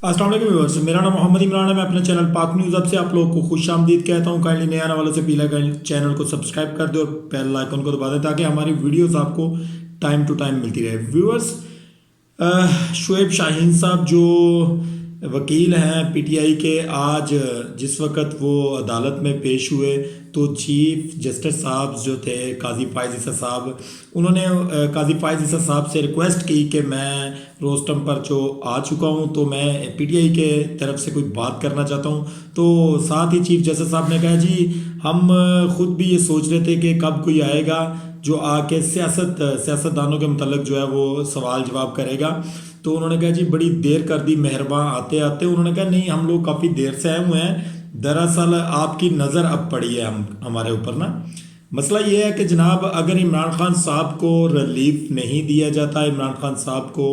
अस्सलाम वालेकुम व्यूअर्स, मेरा नाम मोहम्मद इमरान है। मैं अपने चैनल पाक न्यूज़ अब से आप लोगों को खुश आमदीद कहता हूँ। काइंडली नए आने वालों से अपील है, चैनल को सब्सक्राइब कर दो और बेल आइकन को दबा दें ताकि हमारी वीडियोस आपको टाइम टू टाइम मिलती रहे। व्यूअर्स, शुएब शाहीन साहब जो वकील हैं पीटीआई के, आज जिस वक्त वो अदालत में पेश हुए तो चीफ जस्टिस साहब जो थे काजी फायज़ ईसा साहब, उन्होंने काजी फायज़ ईसा साहब से रिक्वेस्ट की कि मैं रोस्टम पर जो आ चुका हूँ तो मैं पीटीआई के तरफ से कोई बात करना चाहता हूँ। तो साथ ही चीफ जस्टिस साहब ने कहा जी हम खुद भी ये सोच रहे थे कि कब कोई आएगा जो आके सियासतदानों के मतलब जो है वो सवाल जवाब करेगा। तो उन्होंने कहा जी बड़ी देर कर दी मेहरबान आते आते। उन्होंने कहा नहीं, हम लोग काफ़ी देर से आए हुए हैं, दरअसल आपकी नज़र अब पड़ी है हमारे ऊपर ना। मसला ये है कि जनाब अगर इमरान खान साहब को रिलीफ नहीं दिया जाता, इमरान खान साहब को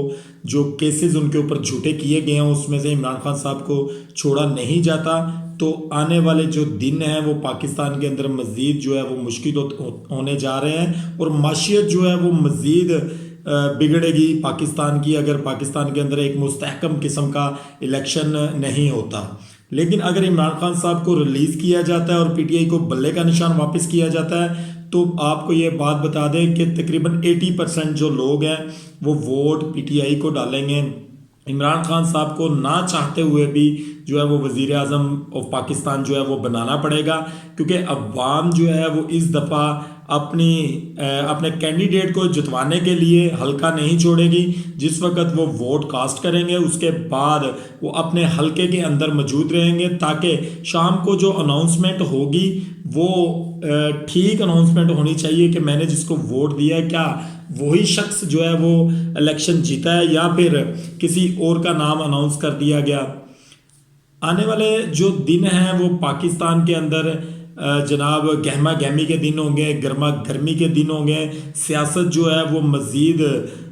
जो केसेस उनके ऊपर झूठे किए गए हैं उसमें से इमरान खान साहब को छोड़ा नहीं जाता, तो आने वाले जो दिन हैं वो पाकिस्तान के अंदर मज़ीद जो है वो मुश्किल होने जा रहे हैं और माशियत जो है वो मज़ीद बिगड़ेगी पाकिस्तान की, अगर पाकिस्तान के अंदर एक मुस्तहकम किस्म का इलेक्शन नहीं होता। लेकिन अगर इमरान खान साहब को रिलीज़ किया जाता है और पीटीआई को बल्ले का निशान वापस किया जाता है तो आपको ये बात बता दें कि तकरीबन 80% जो लोग हैं वो वोट पीटीआई को डालेंगे। इमरान खान साहब को ना चाहते हुए भी जो है वो वज़ीर आज़म ऑफ पाकिस्तान जो है वो बनाना पड़ेगा, क्योंकि अवाम जो है वो इस दफ़ा अपने कैंडिडेट को जितवाने के लिए हल्का नहीं छोड़ेगी। जिस वक्त वो वोट कास्ट करेंगे उसके बाद वो अपने हल्के के अंदर मौजूद रहेंगे ताकि शाम को जो अनाउंसमेंट होगी वो ठीक अनाउंसमेंट होनी चाहिए कि मैंने जिसको वोट दिया है क्या वही शख्स जो है वो इलेक्शन जीता है या फिर किसी और का नाम अनाउंस कर दिया गया। आने वाले जो दिन हैं वो पाकिस्तान के अंदर जनाब गहमा गहमी के दिन होंगे, गर्मा गर्मी के दिन होंगे। सियासत जो है वो मज़ीद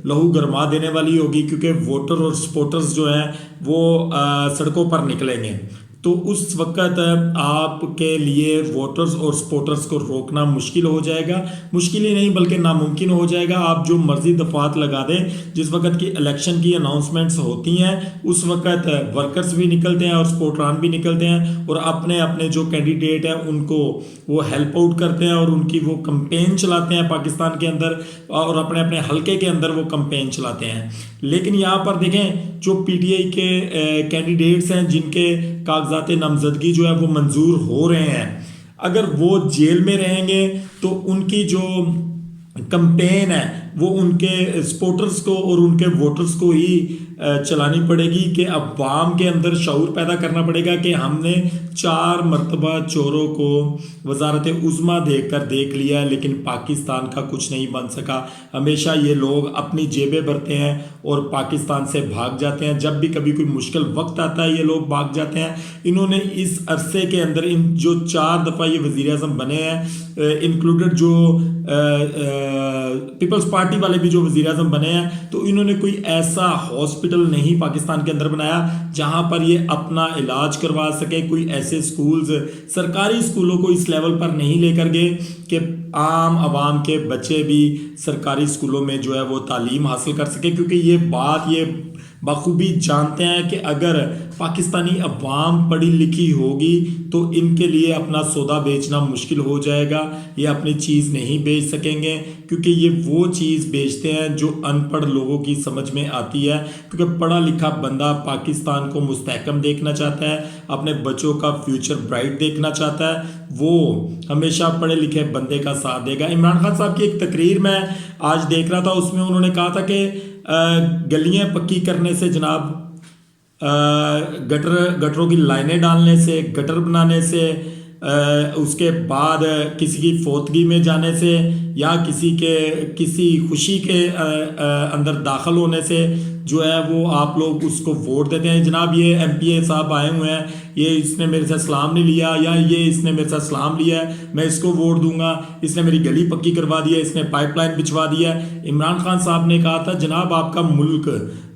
लहू गरमा देने वाली होगी क्योंकि वोटर और सपोर्टर्स जो हैं वो सड़कों पर निकलेंगे। तो उस वक्त आपके लिए वोटर्स और सपोर्टर्स को रोकना मुश्किल हो जाएगा, मुश्किल ही नहीं बल्कि नामुमकिन हो जाएगा। आप जो मर्जी दफात लगा दें, जिस वक्त की इलेक्शन की अनाउंसमेंट्स होती हैं उस वक्त वर्कर्स भी निकलते हैं और सपोर्टरान भी निकलते हैं और अपने अपने जो कैंडिडेट हैं उनको वो हेल्प आउट करते हैं और उनकी वो कंपेन चलाते हैं पाकिस्तान के अंदर और अपने अपने हल्के के अंदर वो कंपेन चलाते हैं। लेकिन यहाँ पर देखें जो पीटीआई के कैंडिडेट्स हैं जिनके कागजात नामजदगी जो है वो मंजूर हो रहे हैं, अगर वो जेल में रहेंगे तो उनकी जो कंपेन है वो उनके सपोर्टर्स को और उनके वोटर्स को ही चलानी पड़ेगी कि अवाम के अंदर शऊर पैदा करना पड़ेगा कि हमने 4 मरतबा चोरों को वजारत उज़्मा देख लिया है लेकिन पाकिस्तान का कुछ नहीं बन सका। हमेशा ये लोग अपनी जेबें भरते हैं और पाकिस्तान से भाग जाते हैं। जब भी कभी कोई मुश्किल वक्त आता है ये लोग भाग जाते हैं। इन्होंने इस अरसे के अंदर इन जो 4 दफ़ा ये वज़ीर आज़म बने हैं, इंक्लूडेड जो पीपल्स पार्टी वाले भी जो वज़ीर आज़म बने हैं, तो इन्होंने कोई ऐसा हॉस्पिटल नहीं पाकिस्तान के अंदर बनाया जहां पर ये अपना इलाज करवा सके। कोई ऐसे स्कूल्स, सरकारी स्कूलों को इस लेवल पर नहीं लेकर गए कि आम आवाम के बच्चे भी सरकारी स्कूलों में जो है वो तालीम हासिल कर सके, क्योंकि ये बात ये बखूबी जानते हैं कि अगर पाकिस्तानी अवाम पढ़ी लिखी होगी तो इनके लिए अपना सौदा बेचना मुश्किल हो जाएगा। ये अपनी चीज़ नहीं बेच सकेंगे क्योंकि ये वो चीज़ बेचते हैं जो अनपढ़ लोगों की समझ में आती है, क्योंकि पढ़ा लिखा बंदा पाकिस्तान को मुस्तहकम देखना चाहता है, अपने बच्चों का फ्यूचर ब्राइट देखना चाहता है, वो हमेशा पढ़े लिखे बंदे का साथ देगा। इमरान खान साहब की एक तकरीर मैं आज देख रहा था, उसमें उन्होंने कहा था कि गलियां पक्की करने से जनाब, गटरों की लाइनें डालने से, गटर बनाने से, उसके बाद किसी की फोतगी में जाने से या किसी खुशी के अंदर दाखिल होने से जो है वो आप लोग उसको वोट देते हैं। जनाब ये एमपीए साहब आए हुए हैं, ये इसने मेरे से सलाम नहीं लिया या ये इसने मेरे से सलाम लिया है, मैं इसको वोट दूंगा, इसने मेरी गली पक्की करवा दी है, इसने पाइपलाइन बिछवा दिया है। इमरान खान साहब ने कहा था जनाब आपका मुल्क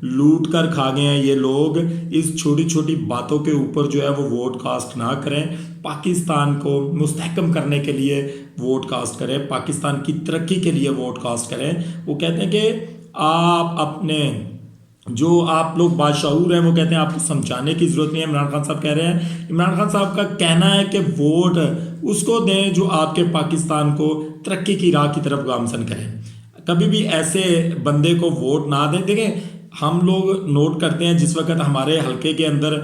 लूट कर खा गए हैं ये लोग, इस छोटी छोटी बातों के ऊपर जो है वो वोट कास्ट ना करें, पाकिस्तान को मुस्तहकम करने के लिए वोट कास्ट करें, पाकिस्तान की तरक्की के लिए वोट कास्ट करें। वो कहते हैं कि आप अपने जो आप लोग बाशऊर हैं वो कहते हैं आपको समझाने की ज़रूरत नहीं है। इमरान खान साहब कह रहे हैं, इमरान खान साहब का कहना है कि वोट उसको दें जो आपके पाकिस्तान को तरक्की की राह की तरफ गामजन करें। कभी भी ऐसे बंदे को वोट ना दें। देखें, हम लोग नोट करते हैं जिस वक्त हमारे हलके के अंदर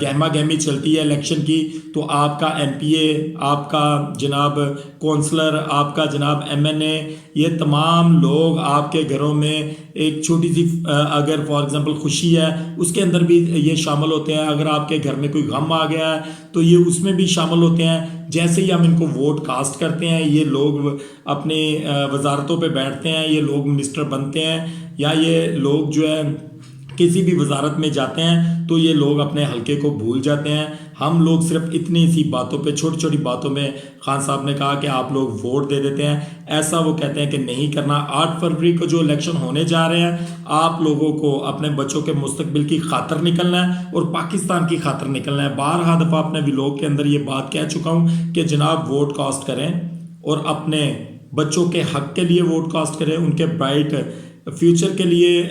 गहमा गहमी चलती है इलेक्शन की, तो आपका एमपीए, आपका जनाब कौंसलर, आपका जनाब एमएनए, ये तमाम लोग आपके घरों में एक छोटी सी अगर फॉर एग्जांपल खुशी है उसके अंदर भी ये शामिल होते हैं। अगर आपके घर में कोई गम आ गया है तो ये उसमें भी शामिल होते हैं। जैसे ही हम इनको वोट कास्ट करते हैं, ये लोग अपनी वजारतों पे बैठते हैं, ये लोग मिनिस्टर बनते हैं, या ये लोग जो है किसी भी वजारत में जाते हैं, तो ये लोग अपने हलके को भूल जाते हैं। हम लोग सिर्फ इतनी सी बातों पे, छोटी छोटी बातों में, खान साहब ने कहा कि आप लोग वोट दे देते हैं, ऐसा वो कहते हैं कि नहीं करना। 8 फरवरी को जो इलेक्शन होने जा रहे हैं, आप लोगों को अपने बच्चों के मुस्तकबिल की खातर निकलना है और पाकिस्तान की खातर निकलना है। बारहा दफ़ा अपने व्लॉग के अंदर ये बात कह चुका हूँ कि जनाब वोट कास्ट करें और अपने बच्चों के हक के लिए वोट कास्ट करें, उनके ब्राइट फ्यूचर के लिए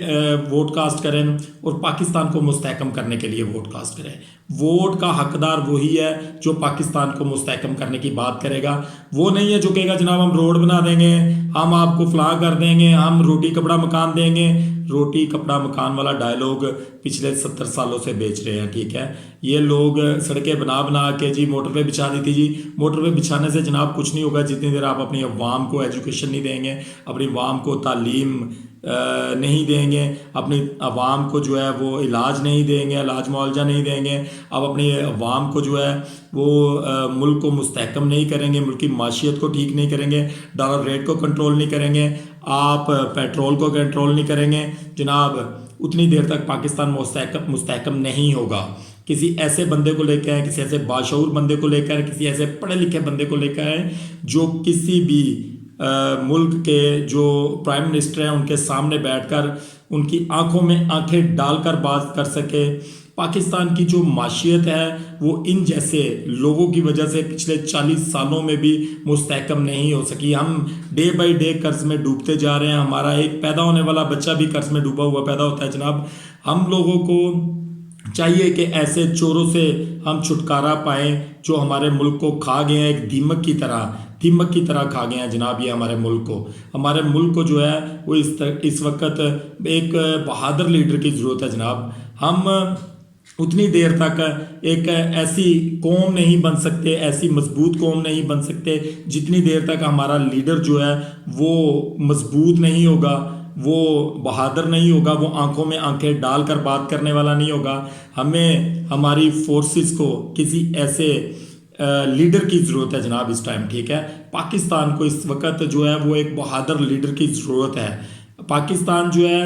वोट कास्ट करें और पाकिस्तान को मुस्तहकम करने के लिए वोट कास्ट करें। वोट का हकदार वही है जो पाकिस्तान को मुस्तहकम करने की बात करेगा। वो नहीं है जो कहेगा जनाब हम रोड बना देंगे, हम आपको फलां कर देंगे, हम रोटी कपड़ा मकान देंगे। रोटी कपड़ा मकान वाला डायलॉग पिछले 70 सालों से बेच रहे हैं, ठीक है। ये लोग सड़कें बना बना के जी मोटरवे बिछा दी थी जी, मोटरवे बिछाने से जनाब कुछ नहीं होगा जितनी देर आप अपनी अवाम को एजुकेशन नहीं देंगे, अपनी अवाम को तालीम नहीं देंगे, अपनी अवाम को जो है वो इलाज नहीं देंगे, इलाज मुआवजा नहीं देंगे, अब अपनी अवाम को जो है वो मुल्क को मुस्तहकम नहीं करेंगे, मुल्क की माशियत को ठीक नहीं करेंगे, डॉलर रेट को कंट्रोल नहीं करेंगे, आप पेट्रोल को कंट्रोल नहीं करेंगे, जनाब उतनी देर तक पाकिस्तान मुस्तहकम नहीं होगा। किसी ऐसे बंदे को लेकर आए, किसी ऐसे बाशऊर बंदे को लेकर आए, किसी ऐसे पढ़े लिखे बंदे को लेकर आए जो किसी भी मुल्क के जो प्राइम मिनिस्टर हैं उनके सामने बैठकर उनकी आंखों में आंखें डालकर बात कर सके। पाकिस्तान की जो माशियत है वो इन जैसे लोगों की वजह से पिछले 40 सालों में भी मुस्तहकम नहीं हो सकी। हम डे बाई डे कर्ज में डूबते जा रहे हैं। हमारा एक पैदा होने वाला बच्चा भी कर्ज में डूबा हुआ पैदा होता है जनाब। हम लोगों को चाहिए कि ऐसे चोरों से हम छुटकारा पाएं जो हमारे मुल्क को खा गए हैं, एक दीमक की तरह खा गए हैं जनाब। ये हमारे मुल्क को जो है वो इस वक्त एक बहादुर लीडर की ज़रूरत है जनाब। हम उतनी देर तक एक ऐसी कौम नहीं बन सकते, ऐसी मजबूत कौम नहीं बन सकते जितनी देर तक हमारा लीडर जो है वो मजबूत नहीं होगा, वो बहादुर नहीं होगा, वो आंखों में आंखें डालकर बात करने वाला नहीं होगा। हमें हमारी फोर्सेस को किसी ऐसे लीडर की ज़रूरत है जनाब इस टाइम, ठीक है। पाकिस्तान को इस वक्त जो है वो एक बहादुर लीडर की ज़रूरत है। पाकिस्तान जो है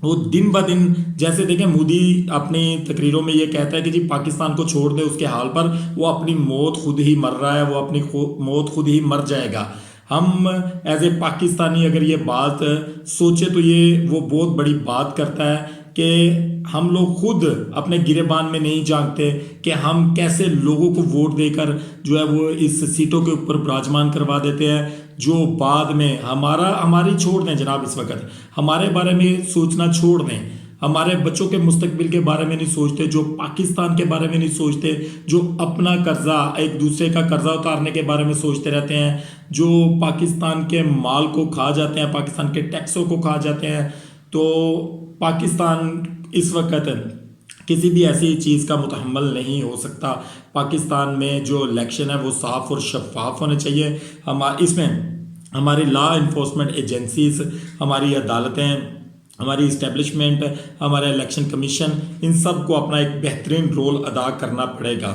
वो दिन ब दिन, जैसे देखें मोदी अपनी तकरीरों में ये कहता है कि जी पाकिस्तान को छोड़ दे उसके हाल पर, वो अपनी मौत खुद ही मर रहा है, वो अपनी मौत खुद ही मर जाएगा। हम एज ए पाकिस्तानी अगर ये बात सोचे तो ये वो बहुत बड़ी बात करता है कि हम लोग खुद अपने गिरेबान में नहीं जानते कि हम कैसे लोगों को वोट देकर जो है वो इस सीटों के ऊपर विराजमान करवा देते हैं, जो बाद में हमारी छोड़ दें जनाब। इस वक्त हमारे बारे में सोचना छोड़ दें, हमारे बच्चों के मुस्तकबिल के बारे में नहीं सोचते, जो पाकिस्तान के बारे में नहीं सोचते, जो अपना कर्जा, एक दूसरे का कर्जा उतारने के बारे में सोचते रहते हैं, जो पाकिस्तान के माल को खा जाते हैं, पाकिस्तान के टैक्सों को खा जाते हैं। तो पाकिस्तान इस वक्त किसी भी ऐसी चीज़ का मुतहम्मल नहीं हो सकता। पाकिस्तान में जो इलेक्शन है वो साफ़ और शफाफ होने चाहिए। इसमें हमारी लॉ इन्फोर्समेंट एजेंसीज, हमारी अदालतें, हमारी इस्टेब्लिशमेंट, हमारा इलेक्शन कमीशन, इन सब को अपना एक बेहतरीन रोल अदा करना पड़ेगा।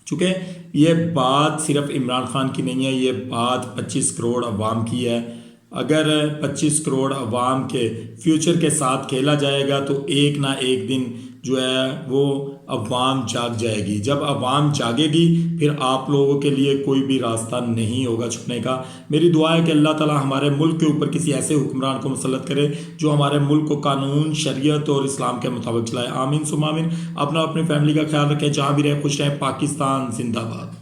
चूँकि ये बात सिर्फ इमरान खान की नहीं है, ये बात 25 करोड़ अवाम की है। अगर 25 करोड़ अवाम के फ्यूचर के साथ खेला जाएगा तो एक ना एक दिन जो है वो अवाम जाग जाएगी। जब अवाम जागेगी फिर आप लोगों के लिए कोई भी रास्ता नहीं होगा छुपने का। मेरी दुआ है कि अल्लाह ताला हमारे मुल्क के ऊपर किसी ऐसे हुक्मरान को मुसल्लत करे जो हमारे मुल्क को कानून, शरीयत और इस्लाम के मुताबिक चलाए। आमीन सुम आमीन। अपना अपनी फैमिली का ख्याल रखें, जहाँ भी रहे खुश रहें। पाकिस्तान जिंदाबाद।